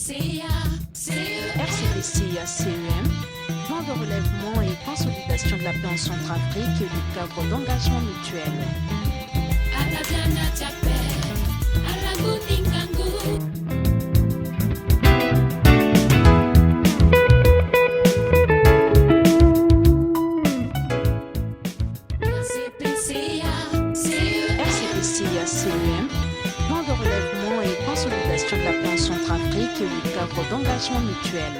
RCPCA-CEM, plan de relèvement et consolidation de la paix en Centrafrique et du cadre d'engagement mutuel. RCPCA-CEM, plan de relèvement et consolidation de la paix en Centrafrique et du cadre d'engagement mutuel.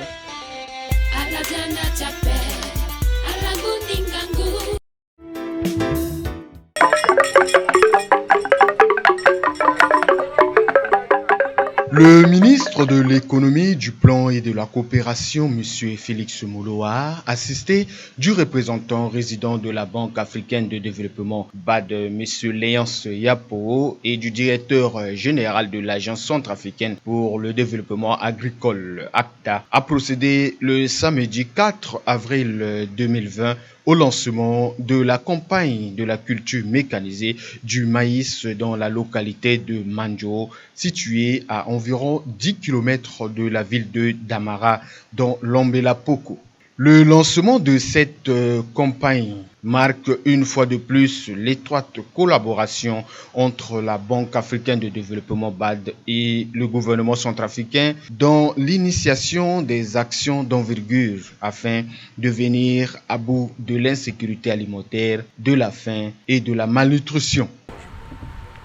Le ministre de l'économie, du plan et de la coopération, M. Félix Moloa, assisté du représentant résident de la Banque africaine de développement BAD, M. Léance Yapo, et du directeur général de l'Agence centrafricaine pour le développement agricole, ACTA, a procédé le samedi 4 avril 2020 au lancement de la campagne de la culture mécanisée du maïs dans la localité de Manjo, située à environ 10 km de la ville de Damara, dans l'Ambela-Poko. Le lancement de cette campagne marque une fois de plus l'étroite collaboration entre la Banque africaine de développement BAD et le gouvernement centrafricain dans l'initiation des actions d'envergure afin de venir à bout de l'insécurité alimentaire, de la faim et de la malnutrition.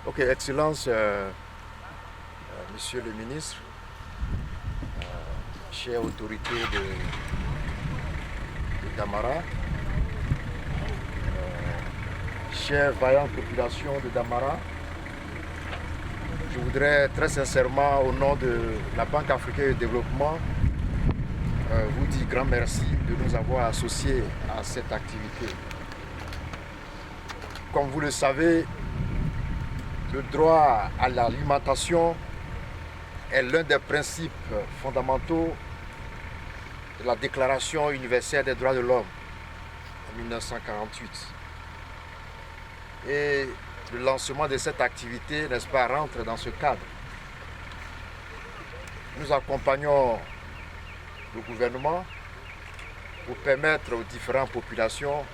Ok, Excellence, Monsieur le ministre, chère autorité de Damara, chère vaillante population de Damara, je voudrais très sincèrement, au nom de la Banque africaine de développement, vous dire grand merci de nous avoir associés à cette activité. Comme vous le savez, le droit à l'alimentation est l'un des principes fondamentaux de la Déclaration universelle des droits de l'homme en 1948. Et le lancement de cette activité, n'est-ce pas, rentre dans ce cadre. Nous accompagnons le gouvernement pour permettre aux différentes populations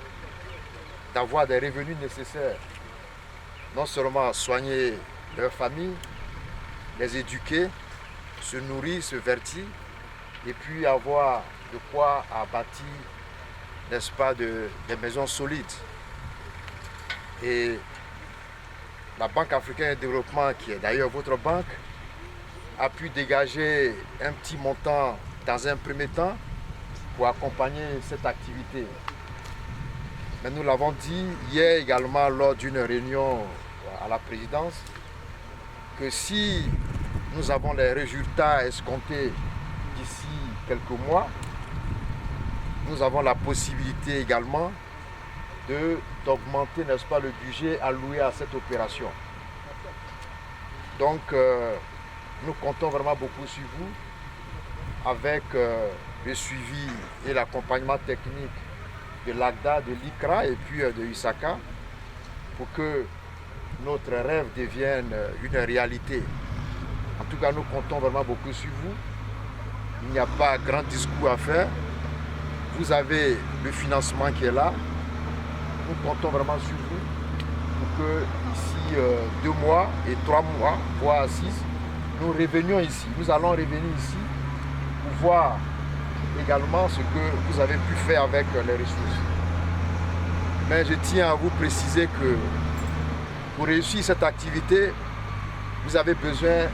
d'avoir des revenus nécessaires, non seulement à soigner leur famille, les éduquer, se nourrir, se vertir, et puis avoir de quoi à bâtir, n'est-ce pas, des maisons solides. Et la Banque africaine de développement, qui est d'ailleurs votre banque, a pu dégager un petit montant dans un premier temps pour accompagner cette activité. Mais nous l'avons dit hier également lors d'une réunion à la présidence, que si nous avons les résultats escomptés d'ici quelques mois, nous avons la possibilité également d'augmenter, n'est-ce pas, le budget alloué à cette opération. Donc, nous comptons vraiment beaucoup sur vous avec le suivi et l'accompagnement technique de l'ACDA, de l'ICRA et puis de USACA pour que notre rêve devienne une réalité. En tout cas, nous comptons vraiment beaucoup sur vous. Il n'y a pas grand discours à faire. Vous avez le financement qui est là. Nous comptons vraiment sur vous pour que d'ici 2 mois et 3 mois, voire 6, nous revenions ici. Nous allons revenir ici pour voir également ce que vous avez pu faire avec les ressources. Mais je tiens à vous préciser que pour réussir cette activité, vous avez besoin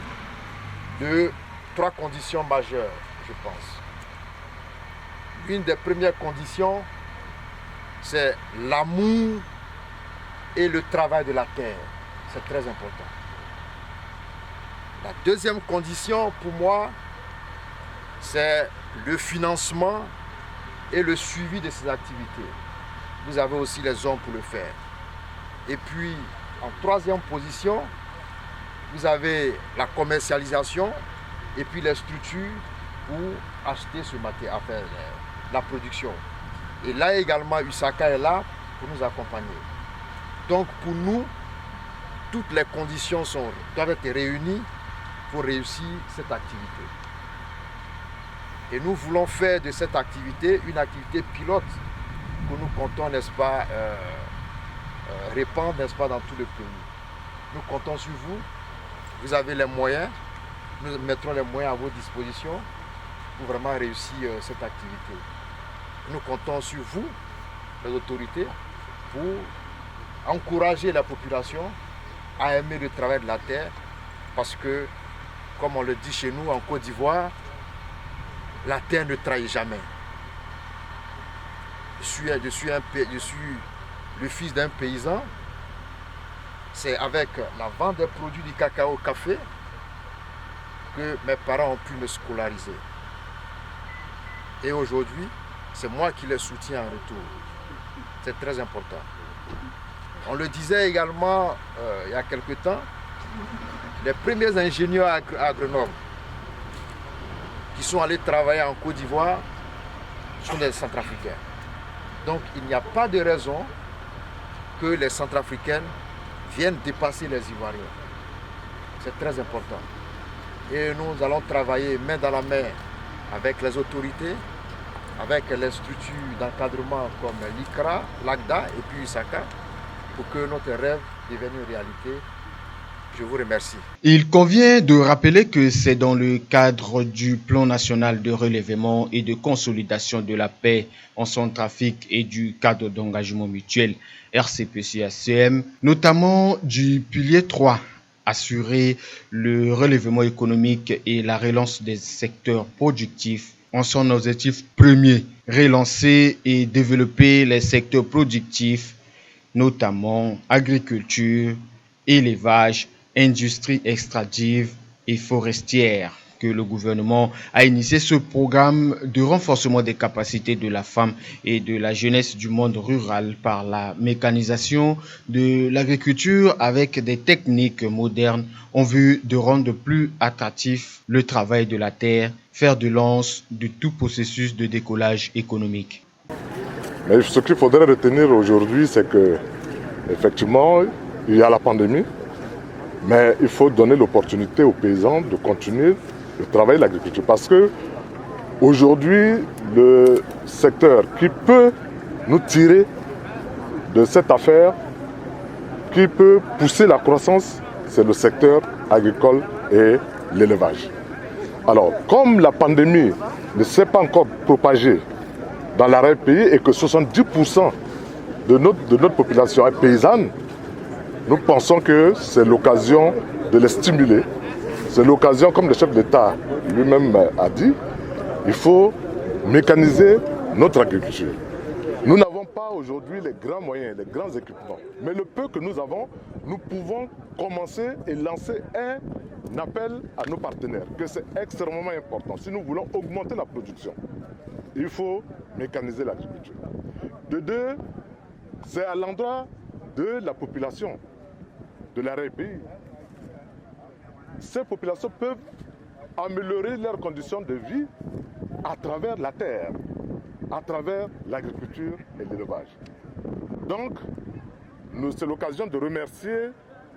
de 3 conditions majeures, je pense. Une des premières conditions, c'est l'amour et le travail de la terre. C'est très important. La deuxième condition, pour moi, c'est le financement et le suivi de ces activités. Vous avez aussi les hommes pour le faire. Et puis, en troisième position, vous avez la commercialisation et puis les structures pour acheter ce matériel, enfin, la production. Et là également, USACA est là pour nous accompagner. Donc pour nous, toutes les conditions doivent être réunies pour réussir cette activité. Et nous voulons faire de cette activité une activité pilote que nous comptons, n'est-ce pas, répandre, n'est-ce pas, dans tout le pays. Nous comptons sur vous. Vous avez les moyens. Nous mettrons les moyens à votre disposition pour vraiment réussir cette activité. Nous comptons sur vous, les autorités, pour encourager la population à aimer le travail de la terre, parce que, comme on le dit chez nous en Côte d'Ivoire, la terre ne trahit jamais. Je suis le fils d'un paysan. C'est avec la vente des produits du cacao au café que mes parents ont pu me scolariser. Et aujourd'hui, c'est moi qui les soutiens en retour. C'est très important. On le disait également il y a quelque temps, les premiers ingénieurs à Grenoble qui sont allés travailler en Côte d'Ivoire sont des Centrafricains. Donc il n'y a pas de raison que les Centrafricains viennent dépasser les Ivoiriens. C'est très important. Et nous allons travailler main dans la main avec les autorités, avec les structures d'encadrement comme l'ICRA, l'ACDA et puis USACA, pour que notre rêve devienne une réalité. Je vous remercie. Il convient de rappeler que c'est dans le cadre du Plan national de relèvement et de consolidation de la paix en Centrafrique et du cadre d'engagement mutuel RCPC-ACM, notamment du pilier 3, assurer le relèvement économique et la relance des secteurs productifs en son objectif premier, relancer et développer les secteurs productifs, notamment agriculture, élevage, industrie extractive et forestière, que le gouvernement a initié ce programme de renforcement des capacités de la femme et de la jeunesse du monde rural par la mécanisation de l'agriculture avec des techniques modernes en vue de rendre plus attractif le travail de la terre, fer de lance de tout processus de décollage économique. Mais ce qu'il faudrait retenir aujourd'hui, c'est que effectivement, il y a la pandémie, mais il faut donner l'opportunité aux paysans de continuer le travail de l'agriculture. Parce que aujourd'hui, le secteur qui peut nous tirer de cette affaire, qui peut pousser la croissance, c'est le secteur agricole et l'élevage. Alors, comme la pandémie ne s'est pas encore propagée dans l'arrière-pays et que 70% de notre population est paysanne, nous pensons que c'est l'occasion de les stimuler. C'est l'occasion, comme le chef d'État lui-même a dit, il faut mécaniser notre agriculture. Nous n'avons pas aujourd'hui les grands moyens, les grands équipements. Mais le peu que nous avons, nous pouvons commencer et lancer un appel à nos partenaires, que c'est extrêmement important. Si nous voulons augmenter la production, il faut mécaniser l'agriculture. De deux, c'est à l'endroit de la population de l'arrière-pays. Ces populations peuvent améliorer leurs conditions de vie à travers la terre, à travers l'agriculture et l'élevage. Donc, c'est l'occasion de remercier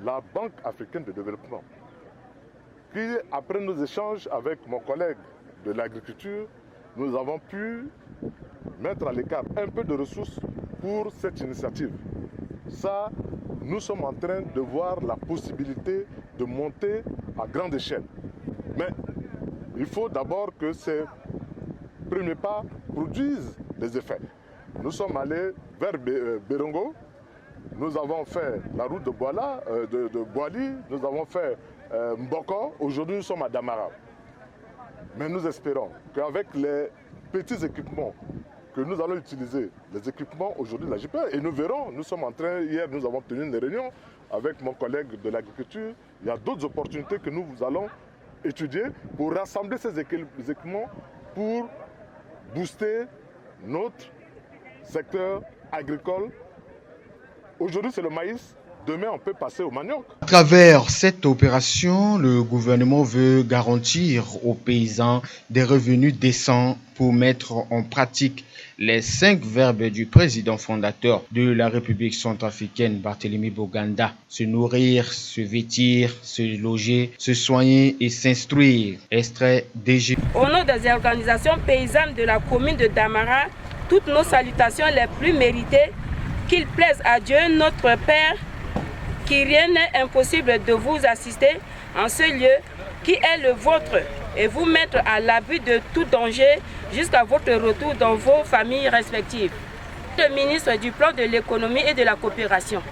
la Banque africaine de développement qui, après nos échanges avec mon collègue de l'agriculture, nous avons pu mettre à l'écart un peu de ressources pour cette initiative. Ça, nous sommes en train de voir la possibilité de monter à grande échelle. Mais il faut d'abord que ces premiers pas produisent des effets. Nous sommes allés vers Berongo, nous avons fait la route de Boali, nous avons fait Mboko, aujourd'hui nous sommes à Damara. Mais nous espérons qu'avec les petits équipements que nous allons utiliser, les équipements aujourd'hui de la JPA, et nous verrons, nous sommes en train, hier nous avons tenu une réunion avec mon collègue de l'agriculture, il y a d'autres opportunités que nous allons étudier pour rassembler ces équipements pour booster notre secteur agricole. Aujourd'hui c'est le maïs, demain on peut passer au manioc. À travers cette opération, le gouvernement veut garantir aux paysans des revenus décents pour mettre en pratique les 5 verbes du président fondateur de la République centrafricaine, Barthélemy Boganda: se nourrir, se vêtir, se loger, se soigner et s'instruire. Extrait DG. Au nom des organisations paysannes de la commune de Damara, toutes nos salutations les plus méritées, qu'il plaise à Dieu, notre Père, qu'il rien n'est impossible de vous assister en ce lieu qui est le vôtre et vous mettre à l'abri de tout danger jusqu'à votre retour dans vos familles respectives. Le ministre du Plan de l'économie et de la coopération,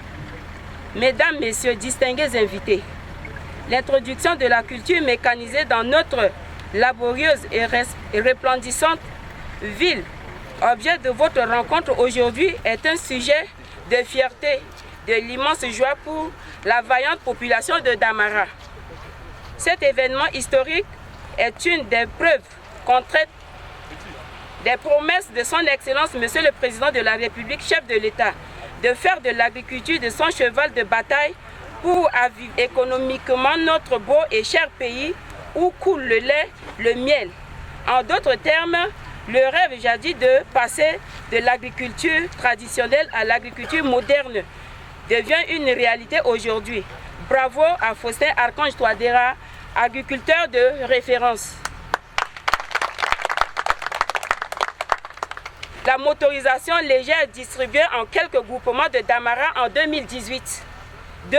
Mesdames, Messieurs, distingués invités, l'introduction de la culture mécanisée dans notre laborieuse et resplendissante ville, objet de votre rencontre aujourd'hui, est un sujet de fierté, de l'immense joie pour la vaillante population de Damara. Cet événement historique est une des preuves concrètes des promesses de son Excellence, Monsieur le Président de la République, chef de l'État, de faire de l'agriculture de son cheval de bataille pour aviver économiquement notre beau et cher pays où coule le lait, le miel. En d'autres termes, le rêve jadis de passer de l'agriculture traditionnelle à l'agriculture moderne devient une réalité aujourd'hui. Bravo à Faustin Archange Touadéra, agriculteur de référence. La motorisation légère distribuée en quelques groupements de Damara en 2018. 2.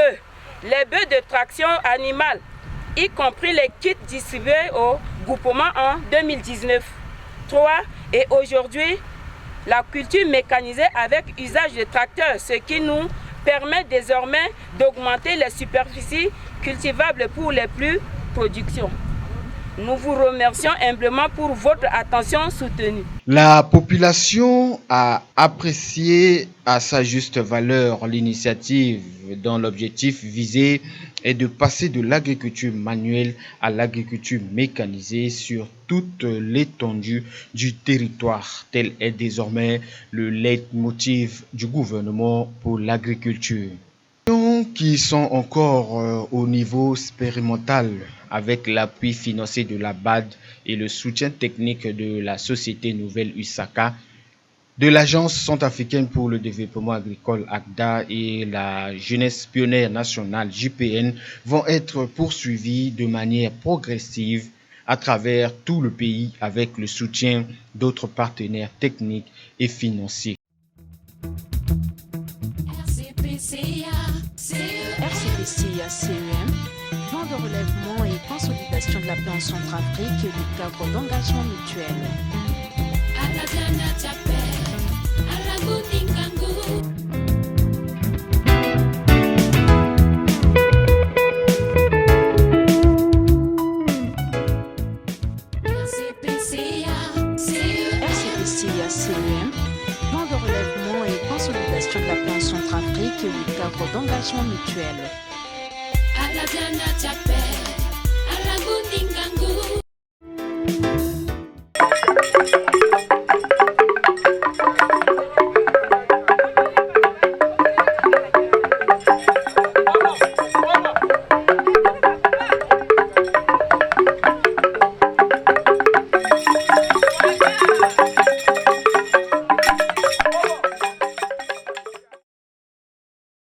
Les bœufs de traction animale, y compris les kits distribués aux groupements en 2019. 3. Et aujourd'hui, la culture mécanisée avec usage de tracteurs, ce qui nous permet désormais d'augmenter les superficies cultivables pour les plus productions. Nous vous remercions humblement pour votre attention soutenue. La population a apprécié à sa juste valeur l'initiative dont l'objectif visé est de passer de l'agriculture manuelle à l'agriculture mécanisée sur toute l'étendue du territoire. Tel est désormais le leitmotiv du gouvernement pour l'agriculture. Qui sont encore au niveau expérimental avec l'appui financier de la BAD et le soutien technique de la société nouvelle USACA, de l'Agence centrafricaine pour le développement agricole ACDA et la jeunesse pionnière nationale JPN vont être poursuivis de manière progressive à travers tout le pays avec le soutien d'autres partenaires techniques et financiers. RCPCA-CEM, plan de relèvement et consolidation de la plan Centrafrique et du cadre d'engagement mutuel. RCPCA-CEM, plan de relèvement et consolidation de la plan Centrafrique et du cadre d'engagement mutuel. Aladiana Chapé, Alagoundingangu.